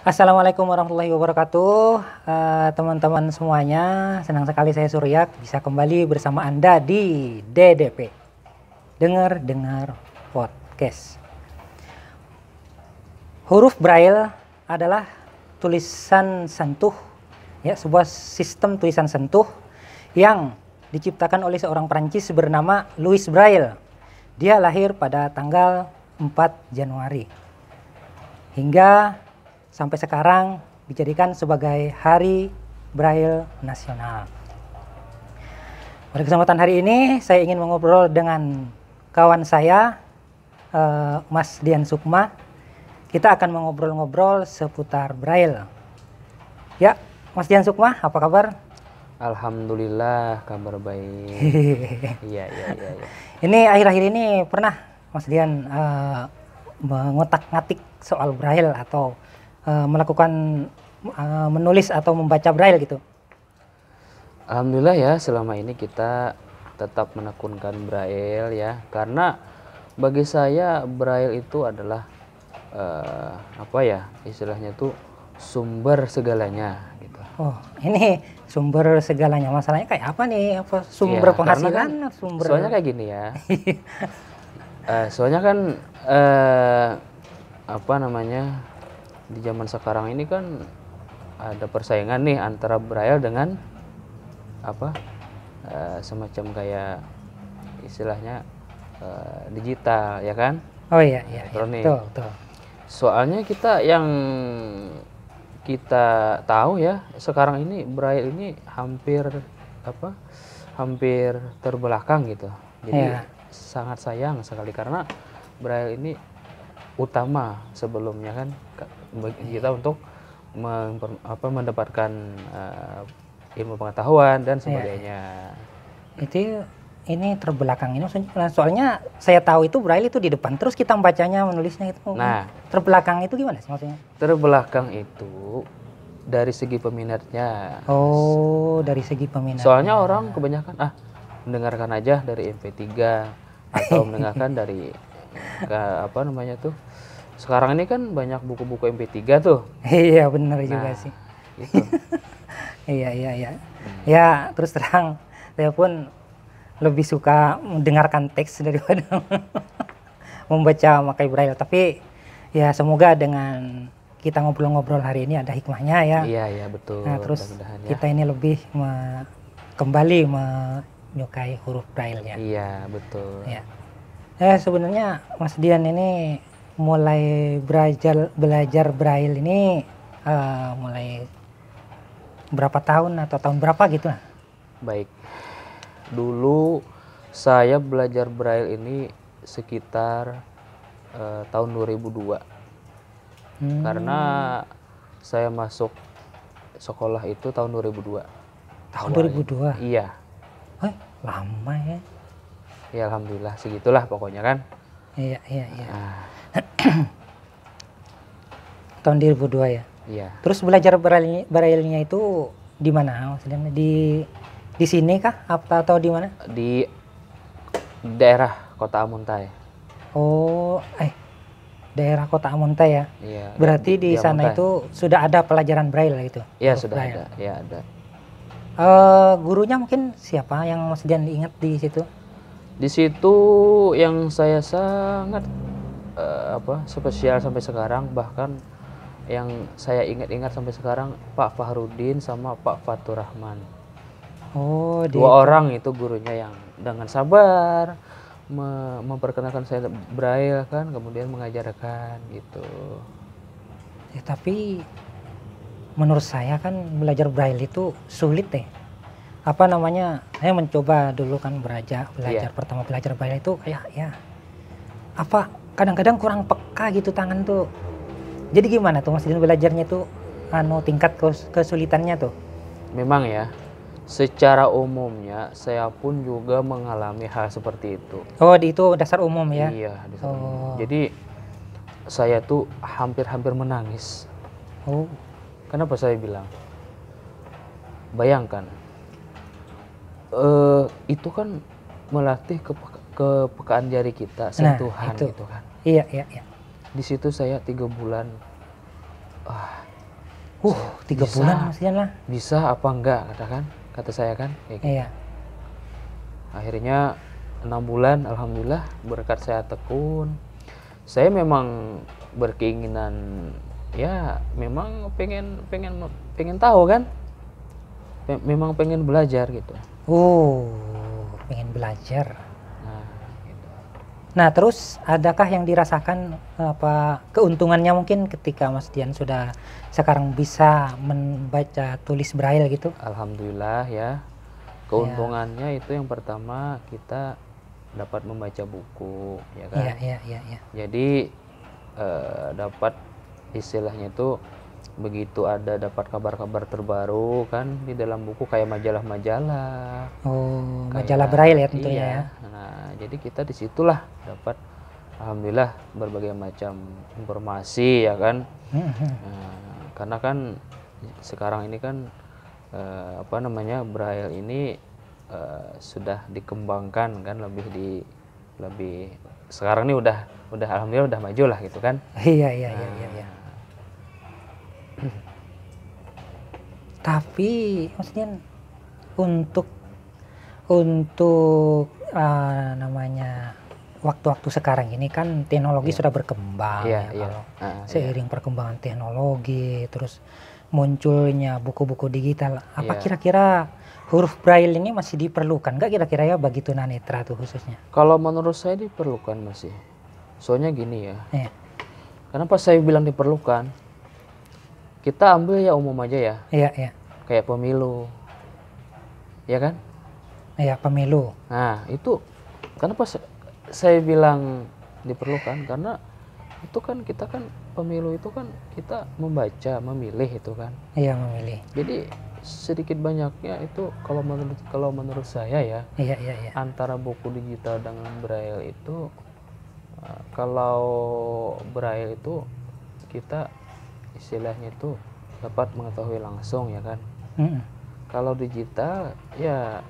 Assalamualaikum warahmatullahi wabarakatuh, teman-teman semuanya. Senang sekali saya Suryak bisa kembali bersama Anda di DDP, Dengar Podcast. Huruf Braille adalah tulisan sentuh, ya, sebuah sistem tulisan sentuh yang diciptakan oleh seorang Prancis bernama Louis Braille. Dia lahir pada tanggal 4 Januari. Hingga sampai sekarang dijadikan sebagai Hari Braille Nasional. Pada kesempatan hari ini saya ingin mengobrol dengan kawan saya, Mas Dian Sukma. Kita akan mengobrol-ngobrol seputar Braille. Ya, Mas Dian Sukma, apa kabar? Alhamdulillah, kabar baik. Iya. Ini akhir-akhir ini pernah Mas Dian mengotak-ngatik soal Braille atau melakukan menulis atau membaca Braille gitu? Alhamdulillah ya, selama ini kita tetap menekunkan Braille ya, karena bagi saya Braille itu adalah istilahnya tuh sumber segalanya gitu. Oh, ini sumber segalanya. Masalahnya kayak apa nih? Apa sumber Ya, penghasilan? kan, sumber soalnya kayak gini ya. Soalnya kan di zaman sekarang ini kan ada persaingan nih antara Braille dengan semacam kayak istilahnya digital ya kan? Oh iya, elektronik. betul. Soalnya yang kita tahu ya, sekarang ini Braille ini hampir terbelakang gitu. Jadi sangat sayang sekali karena Braille ini utama sebelumnya kan kita untuk mendapatkan ilmu pengetahuan dan sebagainya. Ini terbelakang ini soalnya saya tahu itu Braille itu di depan terus kita membacanya menulisnya itu. Nah, terbelakang itu gimana sih maksudnya? Terbelakang itu dari segi peminatnya. Oh, dari segi peminat. Soalnya orang kebanyakan mendengarkan aja dari MP3 atau mendengarkan dari sekarang ini kan banyak buku-buku MP3 tuh. Iya, benar juga sih. Gitu. Iya. Ya, terus terang saya pun lebih suka mendengarkan teks daripada membaca pakai Braille. Tapi ya semoga dengan kita ngobrol-ngobrol hari ini ada hikmahnya ya. Iya, betul. Nah, terus kita ini lebih kembali menyukai huruf Braille-nya. Iya, betul. Ya. Sebenarnya Mas Dian ini mulai belajar Braille ini mulai berapa tahun atau tahun berapa gitu? Baik. Dulu saya belajar Braille ini sekitar tahun 2002. Karena saya masuk sekolah itu tahun 2002. Tahun 2002? Iya. Lama ya. Ya alhamdulillah segitulah pokoknya kan. Iya. Tahun 2002 ya. Iya. Terus belajar Braille-nya itu di mana maksudnya? Di sini kah atau di mana? Di daerah Kota Amuntai. Oh, daerah Kota Amuntai ya. Iya. Berarti di sana Amuntai itu sudah ada pelajaran Braille gitu. Iya, sudah Braille. Ada. Ya, ada. Gurunya mungkin siapa yang Mas Dian ingat di situ? Di situ yang saya sangat spesial sampai sekarang, bahkan yang saya ingat-ingat sampai sekarang, Pak Fahrudin sama Pak Fatur Rahman. Oh, dua orang itu gurunya yang dengan sabar memperkenalkan saya Braille kan, kemudian mengajarkan gitu. Ya, tapi menurut saya kan belajar Braille itu sulit deh. Saya mencoba dulu kan pertama belajar Braille itu kayak kadang-kadang kurang peka gitu tangan tuh. Jadi gimana tuh Mas Dian belajarnya tuh tingkat kesulitannya tuh? Memang ya, secara umumnya saya pun juga mengalami hal seperti itu. Oh, itu dasar umum ya? Iya, dasar umum. Jadi saya tuh hampir menangis. Oh. Kenapa saya bilang? Bayangkan, itu kan melatih kepekaan jari kita, sentuhan gitu kan. Iya. Di situ saya 3 bulan 3 Bisa. bulan Mas Dian lah. Bisa apa enggak kata saya kan kayak gitu. Iya. Akhirnya 6 bulan alhamdulillah berkat saya tekun. Saya memang berkeinginan ya memang pengen tahu kan. Memang pengen belajar gitu. Pengen belajar. Nah, gitu. Nah, terus adakah yang dirasakan keuntungannya mungkin ketika Mas Dian sudah sekarang bisa membaca tulis braille gitu? Alhamdulillah ya. Keuntungannya itu yang pertama kita dapat membaca buku ya kan. Iya. Jadi dapat istilahnya itu begitu dapat kabar-kabar terbaru kan di dalam buku kayak majalah-majalah. Majalah braille ya tentunya Iya. ya. Nah, jadi kita disitulah dapat alhamdulillah berbagai macam informasi ya kan. Karena kan sekarang ini kan braille ini sudah dikembangkan kan lebih sekarang ini udah alhamdulillah udah maju lah gitu kan. Iya. Tapi maksudnya untuk namanya waktu-waktu sekarang ini kan teknologi sudah berkembang Iya. kalau seiring perkembangan teknologi terus munculnya buku-buku digital, apa kira-kira huruf braille ini masih diperlukan nggak kira-kira ya bagi tunanetra tuh khususnya? Kalau menurut saya diperlukan masih. Soalnya gini ya. Iya. Kenapa saya bilang diperlukan? Kita ambil ya umum aja ya. Iya. Kayak pemilu. Ya kan? Iya, pemilu. Nah, itu kenapa saya bilang diperlukan? Karena itu kan kita kan pemilu itu kan kita membaca, memilih itu kan. Iya, memilih. Jadi sedikit banyaknya itu kalau menurut saya ya. Iya. Antara buku digital dengan braille itu kalau braille itu kita istilahnya itu dapat mengetahui langsung ya kan. Kalau digital ya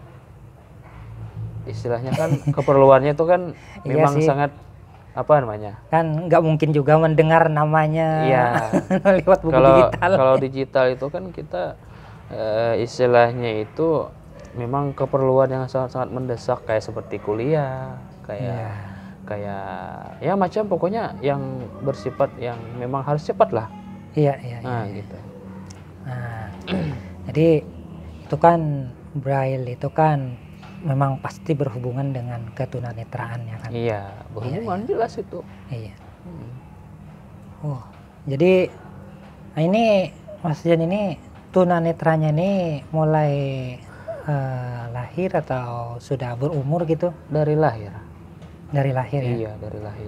istilahnya kan keperluannya itu kan memang sangat apa namanya kan nggak mungkin juga mendengar namanya lewat buku digital. Kalau digital itu kan kita istilahnya itu memang keperluan yang sangat mendesak kayak seperti kuliah kayak ya macam pokoknya yang bersifat yang memang harus cepat lah. Iya. Gitu. Nah, jadi itu kan braille itu kan memang pasti berhubungan dengan ketunanetraan ya kan? Iya, berhubungan jelas itu. Iya. Jadi ini Mas Dian ini tunanetranya ini mulai lahir atau sudah berumur gitu? Dari lahir. Dari lahir ya? Iya, dari lahir.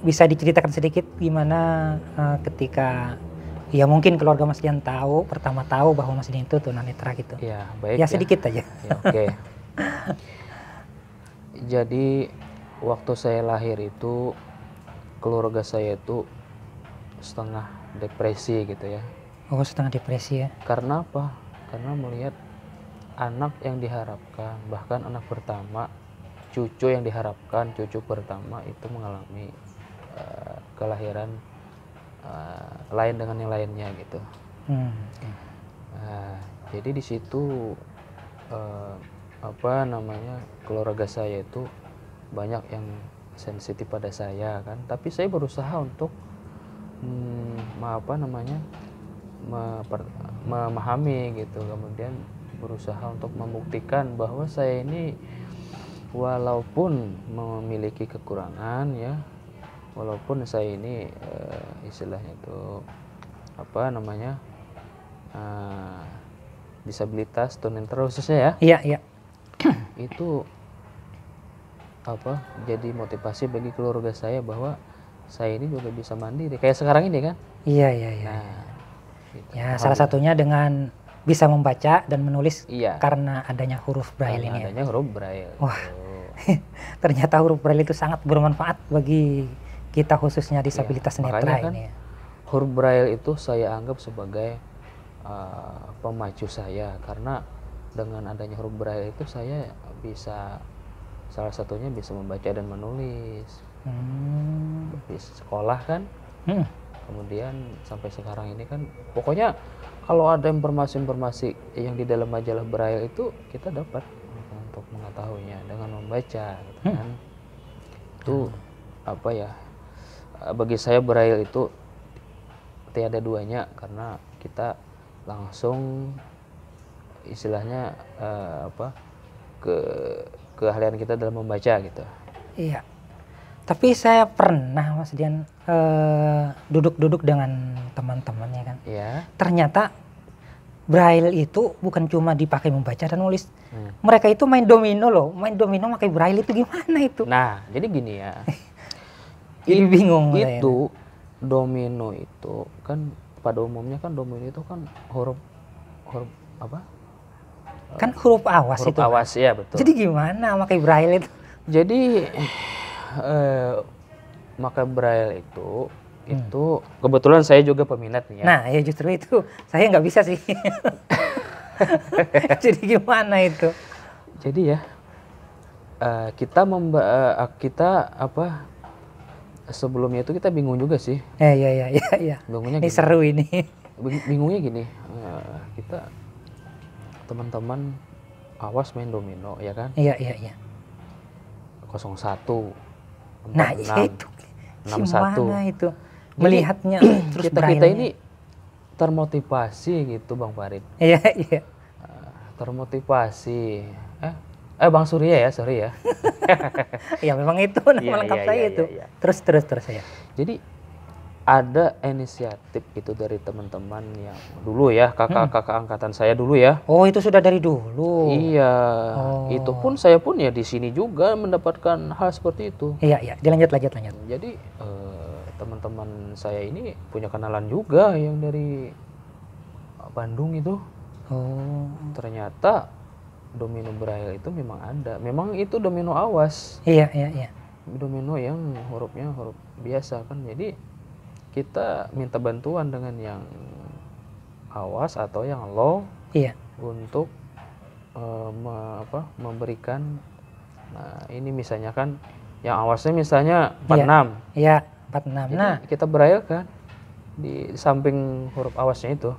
Bisa diceritakan sedikit gimana ketika ya mungkin keluarga Mas Dian pertama tahu bahwa Mas Dian itu tunanetra gitu? Ya, baik. Ya sedikit aja. Ya, oke. Jadi waktu saya lahir itu keluarga saya itu setengah depresi gitu ya. Setengah depresi ya? Karena apa? Karena melihat anak yang diharapkan, bahkan anak pertama, cucu yang diharapkan, cucu pertama itu mengalami kelahiran lain dengan yang lainnya gitu. Jadi di situ keluarga saya itu banyak yang sensitif pada saya kan, tapi saya berusaha untuk memahami gitu, kemudian berusaha untuk membuktikan bahwa saya ini walaupun memiliki kekurangan ya, walaupun saya ini istilahnya itu disabilitas tunanetra khususnya ya. Iya. Itu jadi motivasi bagi keluarga saya bahwa saya ini juga bisa mandiri kayak sekarang ini kan. Iya. Gitu. Ya, salah satunya dengan bisa membaca dan menulis karena adanya huruf braille ini. Adanya huruf braille. Wah. Ternyata huruf braille itu sangat bermanfaat bagi kita khususnya disabilitas netra kan, ini. Huruf braille itu saya anggap sebagai pemacu saya, karena dengan adanya huruf braille itu saya bisa salah satunya bisa membaca dan menulis. Di sekolah kan, kemudian sampai sekarang ini kan pokoknya kalau ada informasi-informasi yang di dalam majalah Braille itu kita dapat untuk mengetahuinya dengan membaca gitu kan. Itu apa ya, bagi saya Braille itu tiada duanya karena kita langsung istilahnya ke keahlian kita dalam membaca gitu. Iya. Tapi saya pernah Mas Dian duduk-duduk dengan teman-temannya kan. Iya. Ternyata Braille itu bukan cuma dipakai membaca dan nulis. Mereka itu main domino loh. Main domino pakai Braille itu gimana itu? Nah, jadi gini ya. Jadi bingung saya. Itu domino itu kan pada umumnya kan domino itu kan huruf apa? Kan huruf awas Huruf itu. awas ya, betul. Jadi gimana pakai Braille itu? Jadi maka Braille itu kebetulan saya juga peminat nih ya. Nah, ya justru itu saya nggak bisa sih. Jadi gimana itu? Jadi ya kita sebelumnya itu kita bingung juga sih. Ya. Bingungnya Ini gini. seru ini. Bingungnya gini, kita teman-teman awas main domino ya kan? Iya. 01 Nah, 46 itu 61. gimana itu? Melihatnya terus kita Braille-nya. ini termotivasi gitu Bang Farid. Iya. Termotivasi. Bang Surya ya, sorry ya. Ya memang itu nama Iya, lengkap iya, saya iya, itu. iya. Terus saya. Jadi ada inisiatif itu dari teman-teman yang dulu ya, kakak-kakak angkatan saya dulu ya. Oh, itu sudah dari dulu. Iya, Oh. itu pun saya pun ya di sini juga mendapatkan hal seperti itu. Iya. Lanjut. Jadi teman-teman saya ini punya kenalan juga yang dari Bandung itu. Oh. Ternyata domino Braille itu memang ada. Memang itu domino awas. Iya. Domino yang hurufnya huruf biasa kan. Jadi kita minta bantuan dengan yang awas atau yang low Iya. untuk memberikan. Nah, ini misalnya kan yang awasnya misalnya 46. Iya, 46. Jadi Nah, kita Braille kan di samping huruf awasnya itu.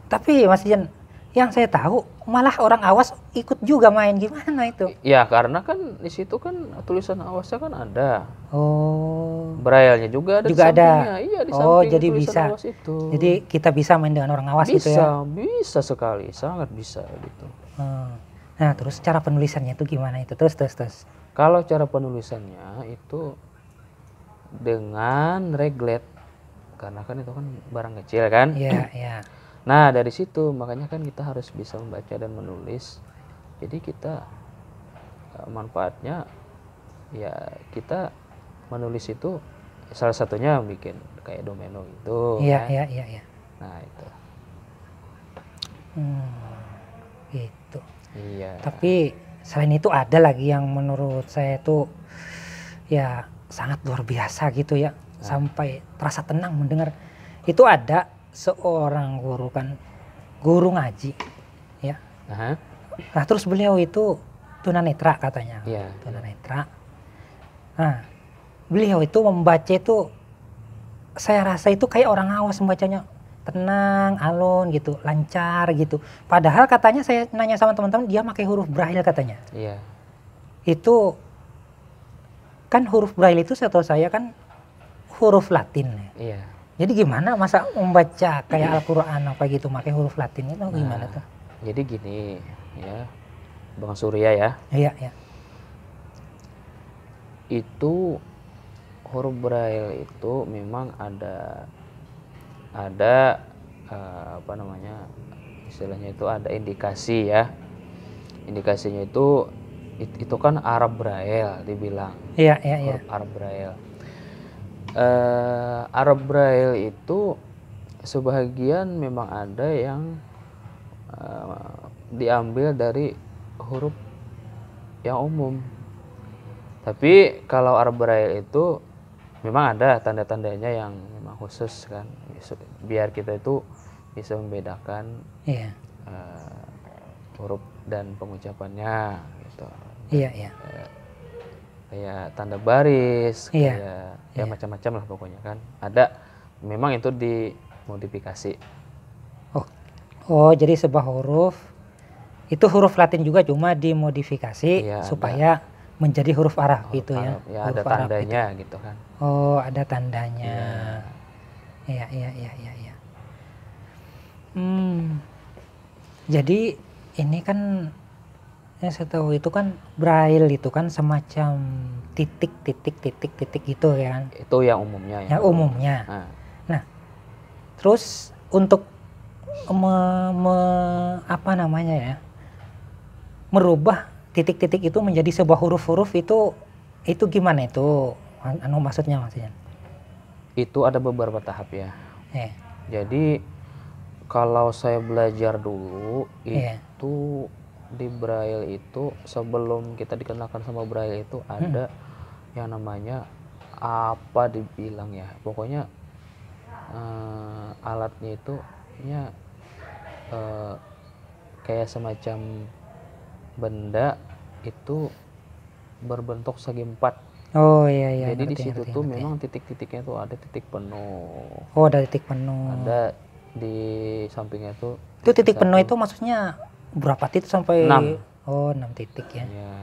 tapi Mas Dian, yang saya tahu malah orang awas ikut juga main, gimana itu? Ya karena kan di situ kan tulisan awasnya kan ada. Oh. Braille-nya juga ada di sampingnya. Iya, di Oh, samping jadi tulisan bisa. awas itu. Jadi kita bisa main dengan orang awas gitu ya? Bisa sekali, sangat bisa gitu. Nah, terus cara penulisannya itu gimana itu? Terus. Kalau cara penulisannya itu dengan reglet, karena kan itu kan barang kecil kan. Iya. Nah dari situ makanya kan kita harus bisa membaca dan menulis. Jadi kita manfaatnya ya kita menulis itu salah satunya bikin kayak domino gitu. Iya. Nah itu. Gitu. Iya. Tapi selain itu ada lagi yang menurut saya tuh ya sangat luar biasa gitu ya. Sampai terasa tenang mendengar. Itu ada seorang guru ngaji ya. Nah, terus beliau itu tunanetra katanya. Iya. Tunanetra. Nah, beliau itu membaca itu saya rasa itu kayak orang awas membacanya, tenang, alon gitu, lancar gitu. Padahal katanya saya nanya sama teman-teman, dia pakai huruf Braille katanya. Iya. Itu kan huruf Braille itu setahu saya kan huruf Latin. Iya. Jadi gimana masa membaca kayak Al-Quran apa gitu pakai huruf Latin itu gimana tuh? Jadi gini ya, Bang Surya ya. Iya. Itu huruf Braille itu memang ada apa namanya istilahnya itu ada indikasi ya. Indikasinya itu kan Arab Braille dibilang. Iya. Huruf Arab Braille. Arab Braille itu sebagian memang ada yang diambil dari huruf yang umum. Tapi kalau Arab Braille itu memang ada tanda-tandanya yang memang khusus kan, biar kita itu bisa membedakan huruf dan pengucapannya gitu. Iya. Kayak tanda baris, kayak macam-macam lah pokoknya kan. Ada memang itu dimodifikasi. Oh, oh jadi sebuah huruf itu huruf Latin juga cuma dimodifikasi Iya, supaya menjadi huruf Arab Huruf gitu ya. Arab. Ya Huruf ada Arab gitu. tandanya gitu kan. Oh, ada tandanya. Iya. Iya. Jadi ini kan yang saya tahu itu kan Braille itu kan semacam titik gitu ya kan. Itu yang umumnya Yang umumnya. Nah, Nah, terus untuk apa namanya ya? Merubah titik-titik itu menjadi sebuah huruf-huruf itu gimana itu? Maksudnya. itu ada beberapa tahap ya. Eh, Jadi kalau saya belajar dulu Iya. itu di Braille itu sebelum kita dikenalkan sama Braille itu ada yang namanya apa dibilang ya, pokoknya alatnya itu ya kayak semacam benda itu berbentuk segi empat. Oh iya. Jadi di ngerti, situ ngerti, tuh ngerti. memang titik-titiknya tuh ada titik penuh, Oh, ada titik penuh. ada di sampingnya tuh Itu titik satu. penuh itu maksudnya berapa titik sampai? 6. Oh, 6 titik ya. Ya.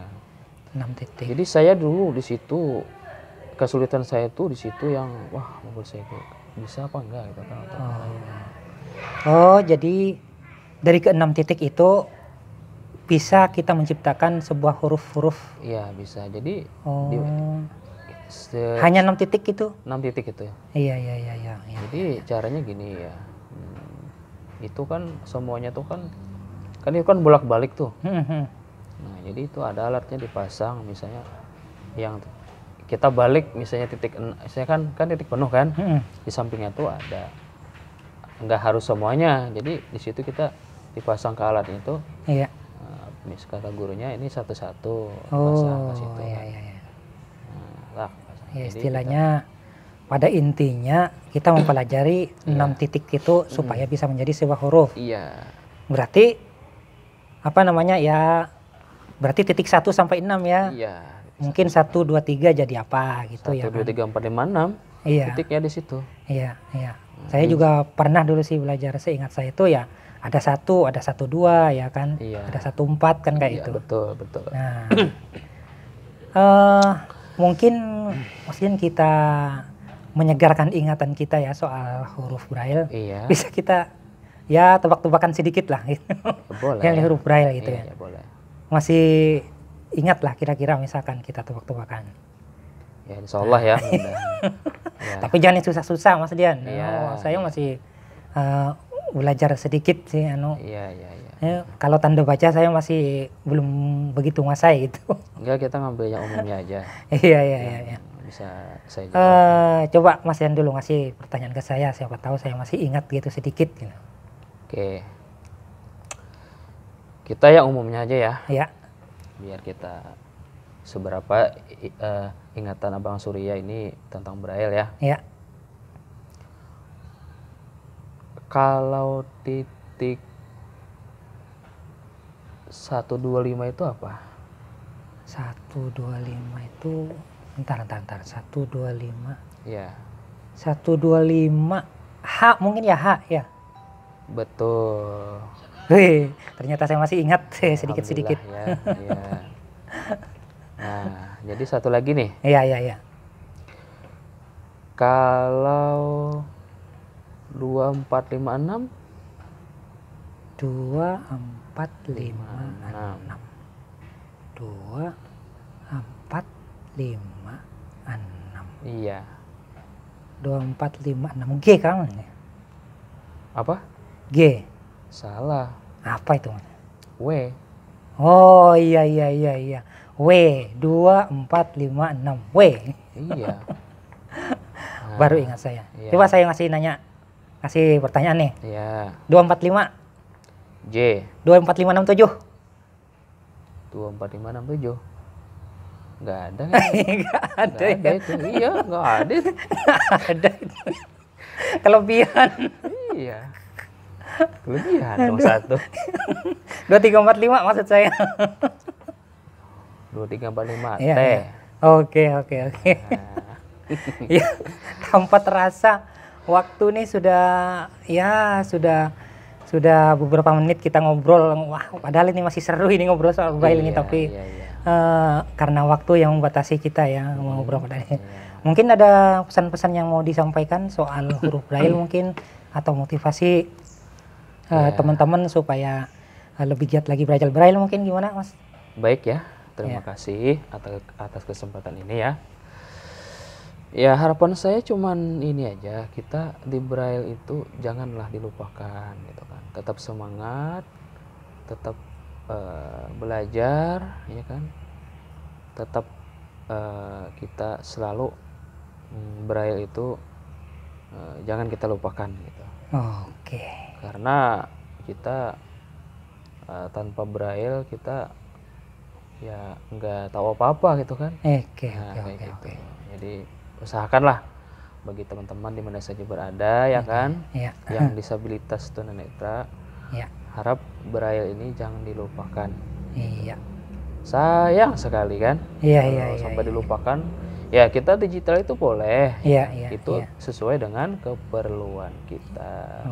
6 titik. Jadi saya dulu di situ kesulitan saya tuh di situ yang wah menurut saya itu bisa apa enggak gitu kan. Oh, jadi dari ke-6 titik itu bisa kita menciptakan sebuah huruf-huruf. Iya bisa. Jadi Oh. di Hanya 6 titik itu? 6 titik itu ya. Iya. Jadi caranya gini ya. Itu kan semuanya tuh kan itu kan bolak-balik tuh. Nah, jadi itu ada alatnya dipasang misalnya yang kita balik misalnya saya kan titik penuh kan. Di sampingnya tuh ada. Enggak harus semuanya. Jadi di situ kita dipasang ke alat itu. Iya. Kata gurunya ini satu-satu Oh, pasang ke situ. iya. Nah, Ya, jadi istilahnya pada intinya kita mempelajari 6 titik itu supaya bisa menjadi sebuah huruf. iya. Berarti apa namanya ya? Berarti titik 1 sampai 6 ya. Iya. Mungkin 1 2 3 jadi apa gitu 1 ya 2 kan. 3 4 5 6. Iya. Titiknya di situ. Iya. Saya juga pernah dulu sih belajar, seingat saya itu ya ada 1, ada 1 2 ya kan. Iya. Ada 1 4 kan kayak Iya, itu. betul. Nah, mungkin kita menyegarkan ingatan kita ya soal huruf Braille. Iya. Bisa kita ya tebak-tebakan sedikit lah gitu. Boleh. Yang huruf Braille gitu Iya, ya. boleh. Masih ingat lah kira-kira misalkan kita tebak-tebakan. Ya insya Allah ya. Mudah. Ya. Tapi jangan yang susah-susah Mas Dian. Iya, Saya masih belajar sedikit sih Iya. kalau tanda baca saya masih belum begitu menguasai gitu. Enggak, kita ngambil yang umumnya aja. Iya. Bisa saya jawab. Coba Mas Dian dulu ngasih pertanyaan ke saya, siapa tahu saya masih ingat gitu sedikit gitu. Oke. Kita yang umumnya aja ya. Ya. Biar kita seberapa ingatan Abang Surya ini tentang Braille ya. Ya. Kalau titik 125 itu apa? 125 itu bentar. 125. Ya, 125 H mungkin ya, H ya. betul. Wih, ternyata saya masih ingat sedikit-sedikit. Alhamdulillah, ya. Nah, jadi satu lagi nih. Iya. Kalau 2456 2456 2456 Iya. 2456 G kan? Apa? G. Salah. Apa itu? W. Oh iya. W 2456 W. Iya. Baru ingat saya. Iya. Coba saya ngasih pertanyaan nih. Iya. 245 J. 24567 24567. Enggak ada kan? Enggak ada Nggak ada ya. itu. Iya, enggak ada. Ada itu. Kelebihan. Iya. Kelebihan dong satu. 2345 maksud saya. 2345 Iya, T. iya. Oke. Ya, tanpa terasa waktu nih sudah beberapa menit kita ngobrol. Wah, padahal ini masih seru ini ngobrol soal braille ini, tapi karena waktu yang membatasi kita ya ngobrol pada ini. Mungkin ada pesan-pesan yang mau disampaikan soal huruf braille mungkin, atau motivasi teman-teman supaya lebih giat lagi belajar braille, mungkin gimana Mas? Baik ya, terima kasih atas kesempatan ini ya. Ya, harapan saya cuman ini aja, kita di braille itu janganlah dilupakan gitu kan. Tetap semangat, tetap belajar ya kan. Tetap kita selalu braille itu jangan kita lupakan gitu. Oke. Karena kita tanpa braille kita ya nggak tahu apa-apa gitu kan. Oke. Jadi usahakanlah bagi teman-teman di mana saja berada ya kan, yang disabilitas tunanetra, harap braille ini jangan dilupakan. Iya. Sayang sekali kan. Sampai dilupakan. Ya, kita digital itu boleh. Itu sesuai dengan keperluan kita.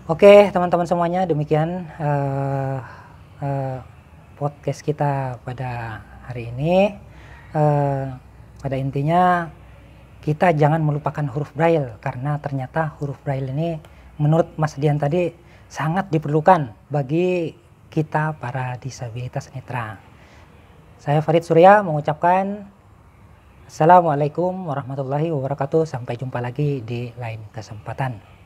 Oke, teman-teman semuanya, demikian podcast kita pada hari ini. Pada intinya kita jangan melupakan huruf braille, karena ternyata huruf braille ini menurut Mas Dian tadi sangat diperlukan bagi kita para disabilitas netra. Saya Farid Surya mengucapkan Assalamualaikum warahmatullahi wabarakatuh. Sampai jumpa lagi di lain kesempatan.